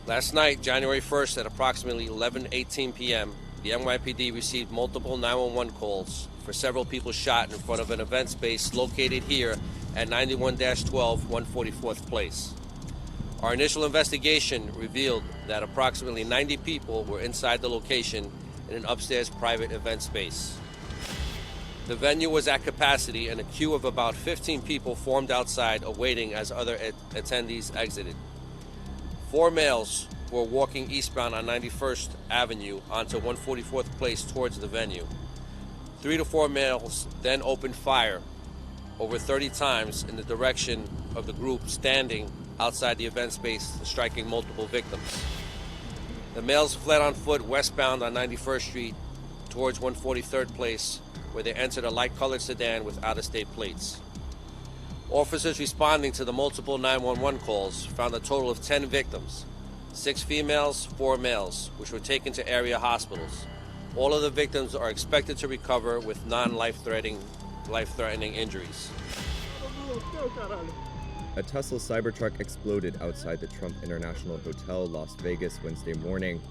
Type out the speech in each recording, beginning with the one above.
Last night, January 1st at approximately 11:18 p.m., the NYPD received multiple 911 calls for several people shot in front of an event space located here at 91-12 144th Place. Our initial investigation revealed that approximately 90 people were inside the location in an upstairs private event space. The venue was at capacity and a queue of about 15 people formed outside awaiting as other attendees exited. 4 males were walking eastbound on 91st Avenue onto 144th Place towards the venue. 3 to 4 males then opened fire over 30 times in the direction of the group standing outside the event space, striking multiple victims. The males fled on foot westbound on 91st Street towards 143rd Place, where they entered a light-colored sedan with out-of-state plates. Officers responding to the multiple 911 calls found a total of 10 victims, 6 females, 4 males, which were taken to area hospitals. All of the victims are expected to recover with non-life-threatening injuries. A Tesla Cybertruck exploded outside the Trump International Hotel, Las Vegas, Wednesday morning.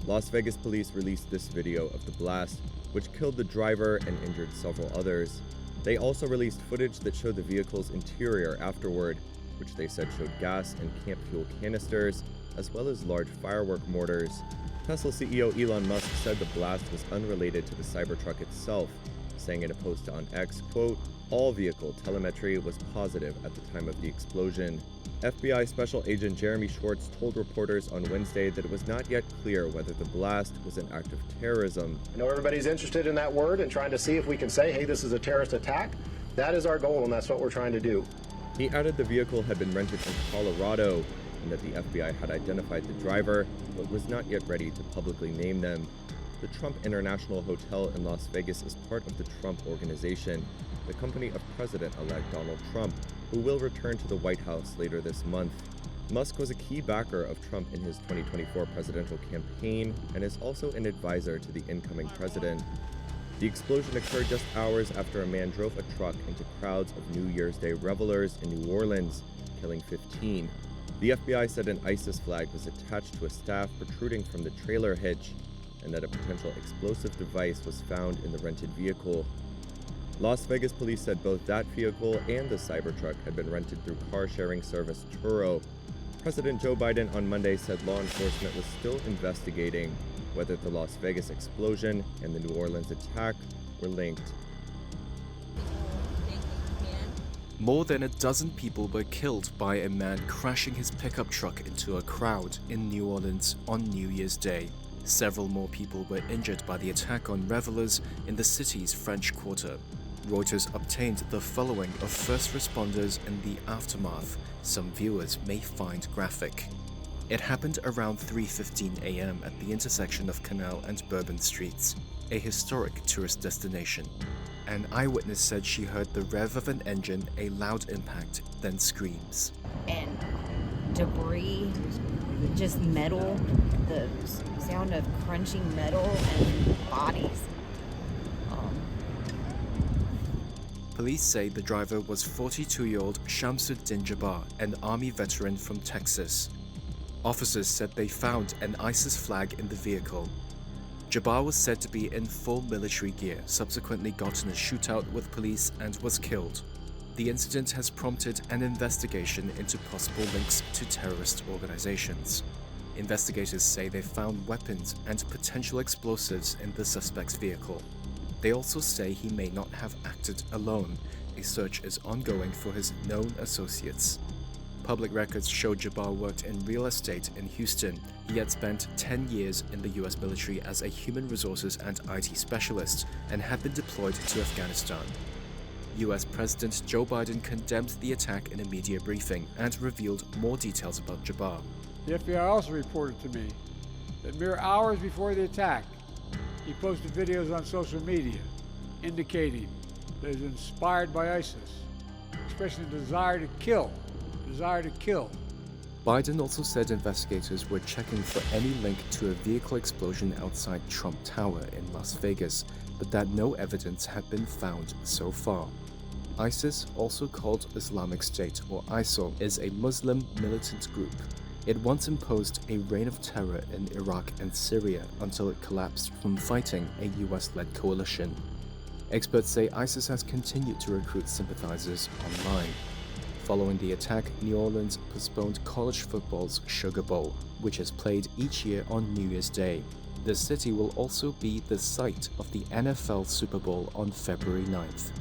Las Vegas police released this video of the blast, which killed the driver and injured several others. They also released footage that showed the vehicle's interior afterward, which they said showed gas and camp fuel canisters, as well as large firework mortars. Tesla CEO Elon Musk said the blast was unrelated to the Cybertruck itself, saying in a post on X, quote, "All vehicle telemetry was positive at the time of the explosion." FBI Special Agent Jeremy Schwartz told reporters on Wednesday that it was not yet clear whether the blast was an act of terrorism. I know everybody's interested in that word and trying to see if we can say, hey, this is a terrorist attack. That is our goal, and that's what we're trying to do. He added the vehicle had been rented from Colorado and that the FBI had identified the driver, but was not yet ready to publicly name them. The Trump International Hotel in Las Vegas is part of the Trump Organization, the company of President-elect Donald Trump, who will return to the White House later this month. Musk was a key backer of Trump in his 2024 presidential campaign and is also an advisor to the incoming president. The explosion occurred just hours after a man drove a truck into crowds of New Year's Day revelers in New Orleans, killing 15. The FBI said an ISIS flag was attached to a staff protruding from the trailer hitch, and that a potential explosive device was found in the rented vehicle. Las Vegas police said both that vehicle and the Cybertruck had been rented through car-sharing service Turo. President Joe Biden on Monday said law enforcement was still investigating whether the Las Vegas explosion and the New Orleans attack were linked. More than a dozen people were killed by a man crashing his pickup truck into a crowd in New Orleans on New Year's Day. Several more people were injured by the attack on revelers in the city's French Quarter. Reuters obtained the following of first responders in the aftermath. Some viewers may find graphic. It happened around 3:15 a.m. at the intersection of Canal and Bourbon Streets, a historic tourist destination. An eyewitness said she heard the rev of an engine, a loud impact, then screams. And debris, just metal, the sound of crunching metal and bodies. Police say the driver was 42-year-old Shamsuddin Jabbar, an Army veteran from Texas. Officers said they found an ISIS flag in the vehicle. Jabbar was said to be in full military gear, subsequently got in a shootout with police and was killed. The incident has prompted an investigation into possible links to terrorist organizations. Investigators say they found weapons and potential explosives in the suspect's vehicle. They also say he may not have acted alone. A search is ongoing for his known associates. Public records show Jabbar worked in real estate in Houston. He had spent 10 years in the US military as a human resources and IT specialist and had been deployed to Afghanistan. US President Joe Biden condemned the attack in a media briefing and revealed more details about Jabbar. The FBI also reported to me that mere hours before the attack, he posted videos on social media indicating that he was inspired by ISIS, expressing a desire to kill. Biden also said investigators were checking for any link to a vehicle explosion outside Trump Tower in Las Vegas, but that no evidence had been found so far. ISIS, also called Islamic State or ISIL, is a Muslim militant group. It once imposed a reign of terror in Iraq and Syria until it collapsed from fighting a US-led coalition. Experts say ISIS has continued to recruit sympathizers online. Following the attack, New Orleans postponed college football's Sugar Bowl, which is played each year on New Year's Day. The city will also be the site of the NFL Super Bowl on February 9th.